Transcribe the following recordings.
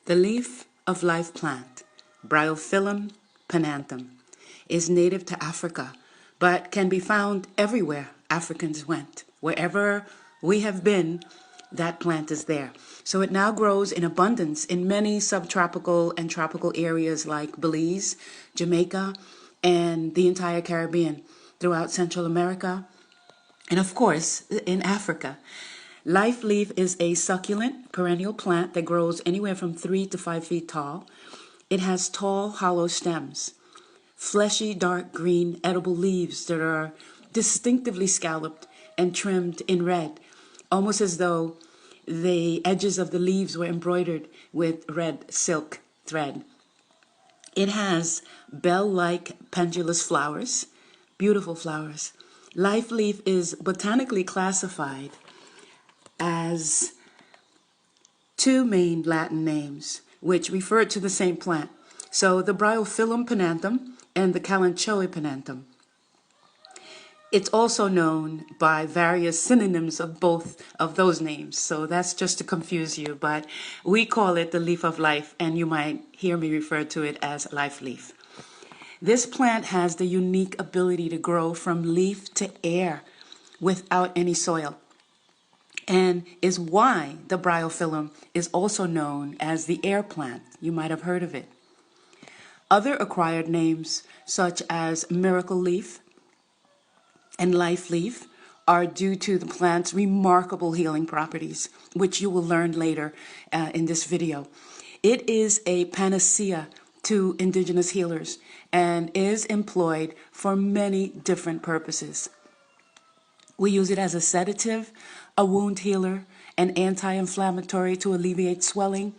The leaf of life plant, Bryophyllum pinnatum, is native to Africa, but can be found everywhere Africans went. Wherever we have been, that plant is there. So it now grows in abundance in many subtropical and tropical areas like Belize, Jamaica, and the entire Caribbean, throughout Central America, and of course, in Africa. Life leaf is a succulent perennial plant that grows anywhere from 3 to 5 feet tall. It has tall, hollow stems, fleshy, dark green, edible leaves that are distinctively scalloped and trimmed in red, almost as though the edges of the leaves were embroidered with red silk thread. It has bell-like pendulous flowers, beautiful flowers. Life leaf is botanically classified as two main Latin names, which refer to the same plant. So the Bryophyllum pinnatum and the Kalanchoe pinnatum. It's also known by various synonyms of both of those names. So that's just to confuse you, but we call it the leaf of life, and you might hear me refer to it as life leaf. This plant has the unique ability to grow from leaf to air without any soil, and is why the Bryophyllum is also known as the air plant. You might have heard of it. Other acquired names, such as miracle leaf and life leaf, are due to the plant's remarkable healing properties, which you will learn later in this video. It is a panacea to indigenous healers and is employed for many different purposes. We use it as a sedative, a wound healer, an anti-inflammatory to alleviate swelling,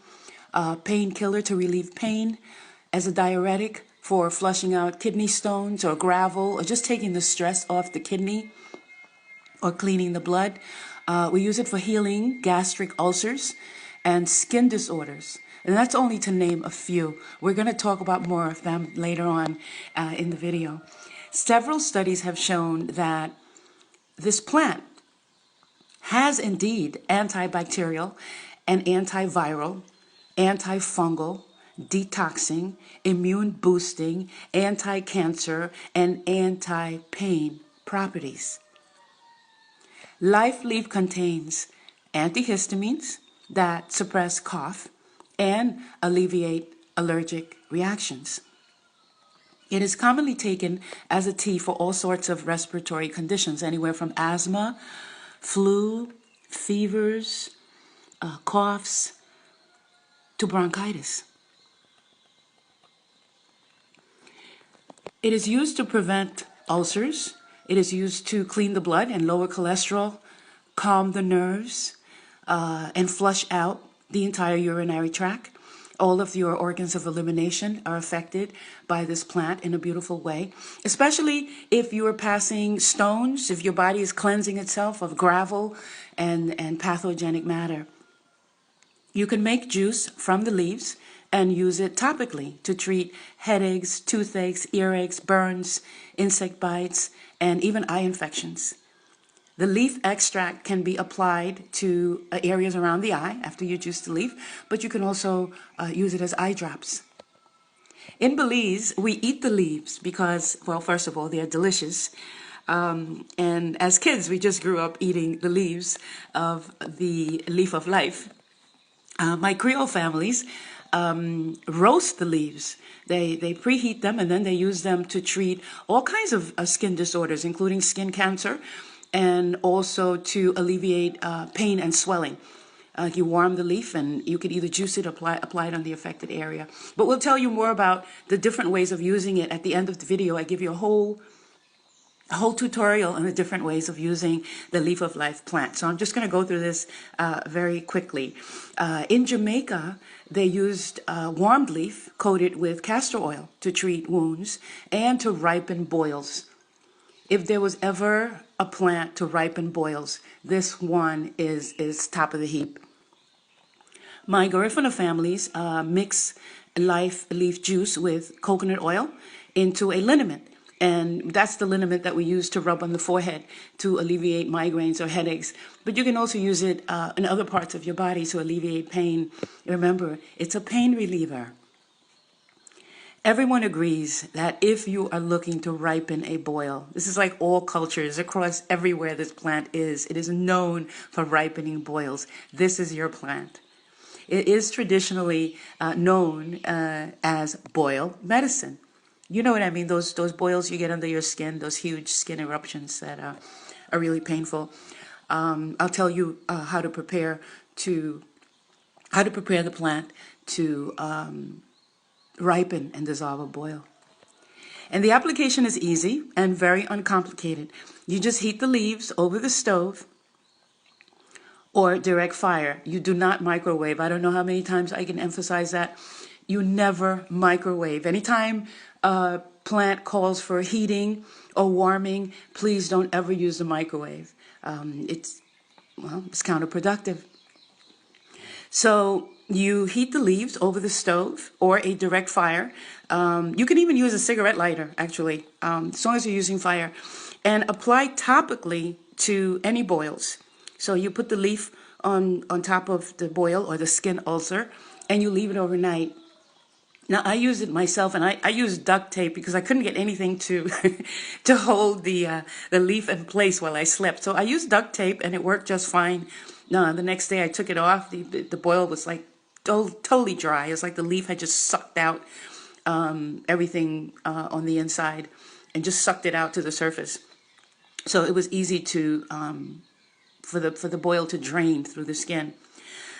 a painkiller to relieve pain, as a diuretic for flushing out kidney stones or gravel, or just taking the stress off the kidney or cleaning the blood. We use it for healing gastric ulcers and skin disorders. And that's only to name a few. We're going to talk about more of them later on in the video. Several studies have shown that this plant has indeed antibacterial and antiviral, antifungal, detoxing, immune boosting, anti-cancer, and anti-pain properties. Life leaf contains antihistamines that suppress cough and alleviate allergic reactions. It is commonly taken as a tea for all sorts of respiratory conditions, anywhere from asthma, flu, fevers, coughs, to bronchitis. It is used to prevent ulcers. It is used to clean the blood and lower cholesterol, calm the nerves, and flush out the entire urinary tract. All of your organs of elimination are affected by this plant in a beautiful way, especially if you are passing stones, if your body is cleansing itself of gravel and pathogenic matter. You can make juice from the leaves and use it topically to treat headaches, toothaches, earaches, burns, insect bites, and even eye infections. The leaf extract can be applied to areas around the eye after you juice the leaf, but you can also use it as eye drops. In Belize, we eat the leaves because, well, first of all, they're delicious. And as kids, we just grew up eating the leaves of the leaf of life. My Creole families roast the leaves. They preheat them, and then they use them to treat all kinds of skin disorders, including skin cancer, and also to alleviate pain and swelling. You warm the leaf, and you could either juice it or apply it on the affected area. But we'll tell you more about the different ways of using it at the end of the video. I give you a whole tutorial on the different ways of using the leaf of life plant. So I'm just going to go through this very quickly. In Jamaica, they used warmed leaf coated with castor oil to treat wounds and to ripen boils. If there was ever a plant to ripen boils, this one is top of the heap. My Garifuna families mix life leaf juice with coconut oil into a liniment And that's the liniment that we use to rub on the forehead to alleviate migraines or headaches. But you can also use it in other parts of your body to alleviate pain. Remember, it's a pain reliever. Everyone agrees that if you are looking to ripen a boil, this is like all cultures across everywhere this plant is. It is known for ripening boils. This is your plant. It is traditionally known as boil medicine. You know what I mean? Those boils you get under your skin, those huge skin eruptions that are really painful. I'll tell you how to prepare the plant to ripen and dissolve a boil. And the application is easy and very uncomplicated. You just heat the leaves over the stove or direct fire. You do not microwave. I don't know how many times I can emphasize that. You never microwave. Anytime a plant calls for heating or warming, please don't ever use the microwave. It's counterproductive. So you heat the leaves over the stove or a direct fire. You can even use a cigarette lighter, actually, as long as you're using fire, and apply topically to any boils. So you put the leaf on top of the boil or the skin ulcer, and you leave it overnight. Now, I use it myself, and I use duct tape because I couldn't get anything to to hold the leaf in place while I slept. So I used duct tape, and it worked just fine. No, the next day I took it off. The boil was like totally dry. It's like the leaf had just sucked out everything on the inside and just sucked it out to the surface. So it was easy to for the boil to drain through the skin.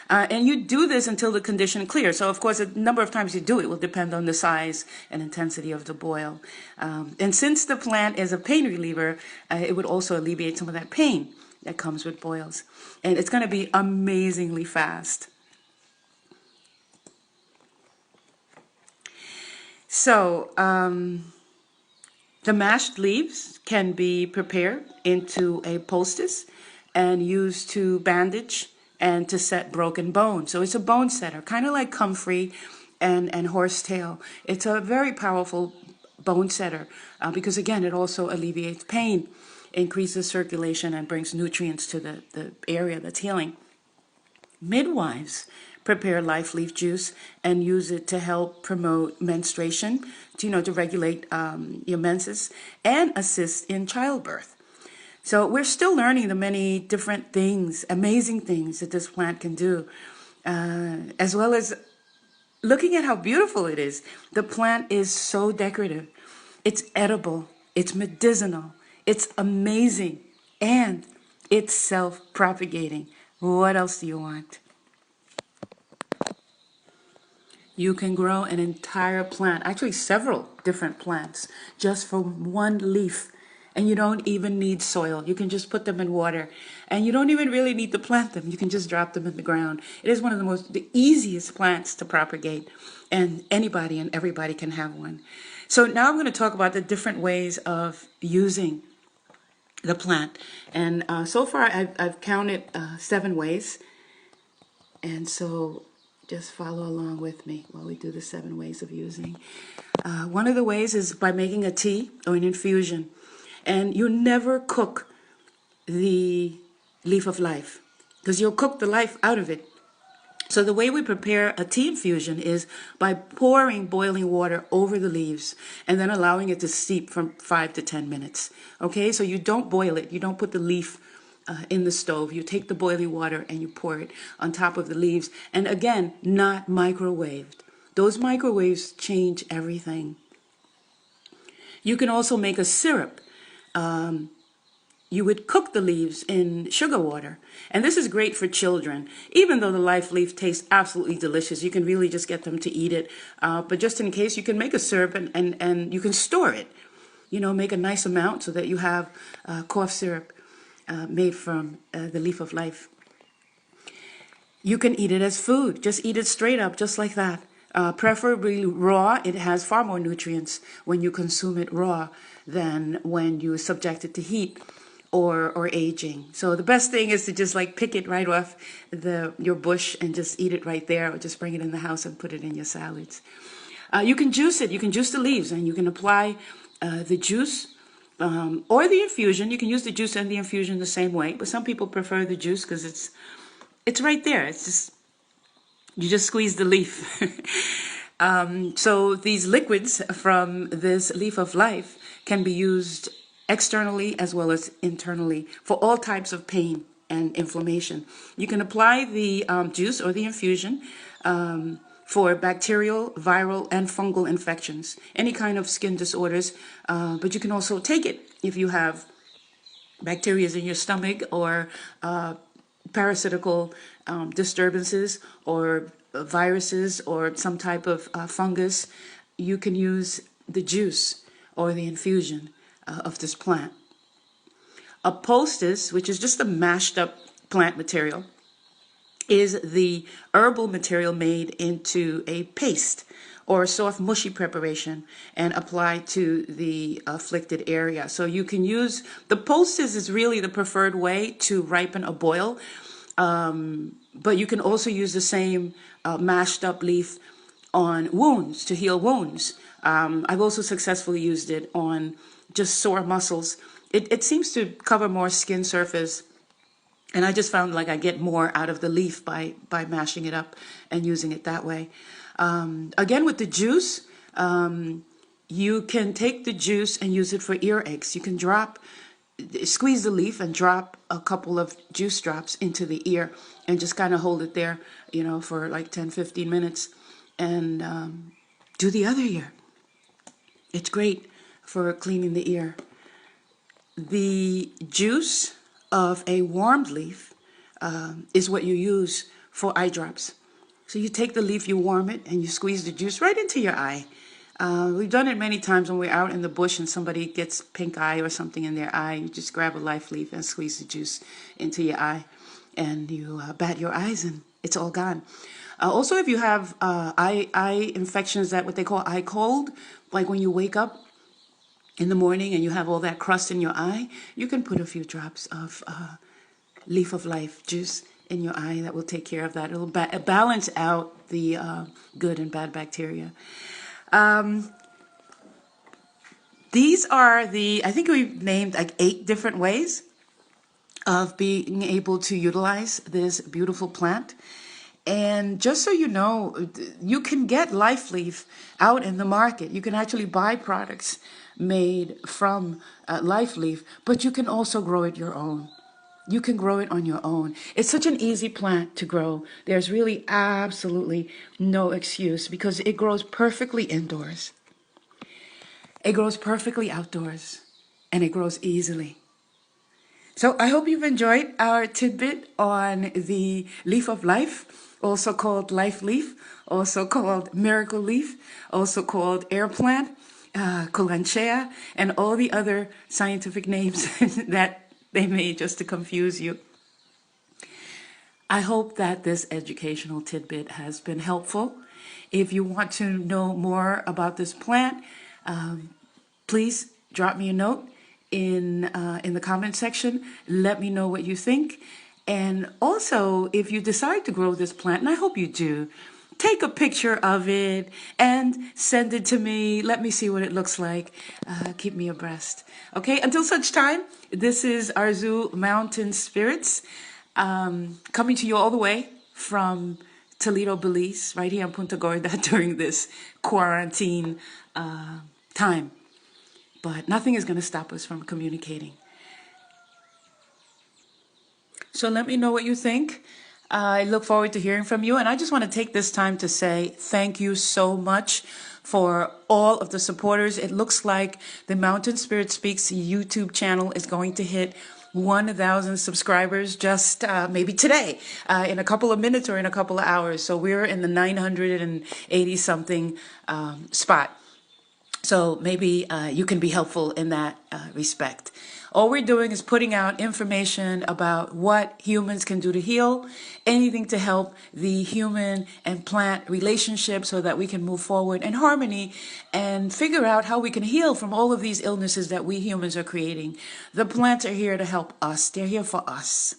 And you do this until the condition clears. So, of course, the number of times you do it will depend on the size and intensity of the boil. And since the plant is a pain reliever, it would also alleviate some of that pain that comes with boils. And it's going to be amazingly fast. So, the mashed leaves can be prepared into a poultice and used to bandage and to set broken bones. So it's a bone setter, kind of like comfrey and horsetail. It's a very powerful bone setter because, again, it also alleviates pain, increases circulation, and brings nutrients to the area that's healing. Midwives prepare life leaf juice and use it to help promote menstruation, to regulate your menses and assist in childbirth. So we're still learning the many different things, amazing things that this plant can do, as well as looking at how beautiful it is. The plant is so decorative. It's edible. It's medicinal. It's amazing. And it's self-propagating. What else do you want? You can grow an entire plant, actually several different plants, just from one leaf. And you don't even need soil. You can just put them in water. And you don't even really need to plant them. You can just drop them in the ground. It is one of the easiest plants to propagate. And anybody and everybody can have one. So now I'm going to talk about the different ways of using the plant. And so far I've counted 7 ways. And so just follow along with me while we do the 7 ways of using. One of the ways is by making a tea or an infusion. And you never cook the leaf of life because you'll cook the life out of it. So the way we prepare a tea infusion is by pouring boiling water over the leaves and then allowing it to steep from 5 to 10 minutes. Okay, so you don't boil it. You don't put the leaf in the stove. You take the boiling water and you pour it on top of the leaves. And again, not microwaved. Those microwaves change everything. You can also make a syrup. You would cook the leaves in sugar water. And this is great for children. Even though the life leaf tastes absolutely delicious, you can really just get them to eat it. But just in case, you can make a syrup and you can store it. Make a nice amount so that you have cough syrup made from the leaf of life. You can eat it as food. Just eat it straight up, just like that. Preferably raw. It has far more nutrients when you consume it raw than when you subject it to heat or aging. So the best thing is to just pick it right off your bush and just eat it right there, or just bring it in the house and put it in your salads. You can juice it. You can juice the leaves, and you can apply the juice or the infusion. You can use the juice and the infusion the same way, but some people prefer the juice because it's right there. It's just, you just squeeze the leaf. So these liquids from this leaf of life can be used externally as well as internally for all types of pain and inflammation. You can apply the juice or the infusion for bacterial, viral, and fungal infections, any kind of skin disorders, but you can also take it if you have bacteria in your stomach or parasitical disturbances or viruses or some type of fungus. You can use the juice or the infusion of this plant. A poultice, which is just a mashed up plant material, is the herbal material made into a paste or a soft mushy preparation and applied to the afflicted area. So you can use, the poultice is really the preferred way to ripen a boil, but you can also use the same mashed up leaf on wounds to heal wounds. I've also successfully used it on just sore muscles. It seems to cover more skin surface, and I just found like I get more out of the leaf by mashing it up and using it that way. Again, with the juice, you can take the juice and use it for earaches. You can squeeze the leaf and drop a couple of juice drops into the ear and just kind of hold it there, for like 10-15 minutes and do the other ear. It's great for cleaning the ear. The juice of a warmed leaf is what you use for eye drops. So you take the leaf, you warm it, and you squeeze the juice right into your eye. We've done it many times when we're out in the bush and somebody gets pink eye or something in their eye. You just grab a life leaf and squeeze the juice into your eye, and you bat your eyes, and it's all gone. Also, if you have eye infections, that what they call eye cold, like when you wake up in the morning and you have all that crust in your eye, you can put a few drops of leaf of life juice in your eye. That will take care of that. It'll balance out the good and bad bacteria. These are I think we've named like 8 different ways of being able to utilize this beautiful plant. And just so you know, you can get Life Leaf out in the market. You can actually buy products made from Life Leaf, but you can also grow it your own. You can grow it on your own. It's such an easy plant to grow. There's really absolutely no excuse because it grows perfectly indoors. It grows perfectly outdoors, and it grows easily. So I hope you've enjoyed our tidbit on the leaf of life, also called life leaf, also called miracle leaf, also called air plant, Colanchea, and all the other scientific names that they made just to confuse you. I hope that this educational tidbit has been helpful. If you want to know more about this plant, please drop me a note in the comment section. Let me know what you think. And also, if you decide to grow this plant, and I hope you do, take a picture of it and send it to me. Let me see what it looks like. Keep me abreast. Okay, until such time, this is Arzu Mountain Spirits coming to you all the way from Toledo, Belize, right here in Punta Gorda during this quarantine time. But nothing is going to stop us from communicating. So let me know what you think. I look forward to hearing from you. And I just want to take this time to say thank you so much for all of the supporters. It looks like the Mountain Spirit Speaks YouTube channel is going to hit 1,000 subscribers just maybe today, in a couple of minutes or in a couple of hours. So we're in the 980 something spot. So maybe you can be helpful in that respect. All we're doing is putting out information about what humans can do to heal, anything to help the human and plant relationship so that we can move forward in harmony and figure out how we can heal from all of these illnesses that we humans are creating. The plants are here to help us. They're here for us.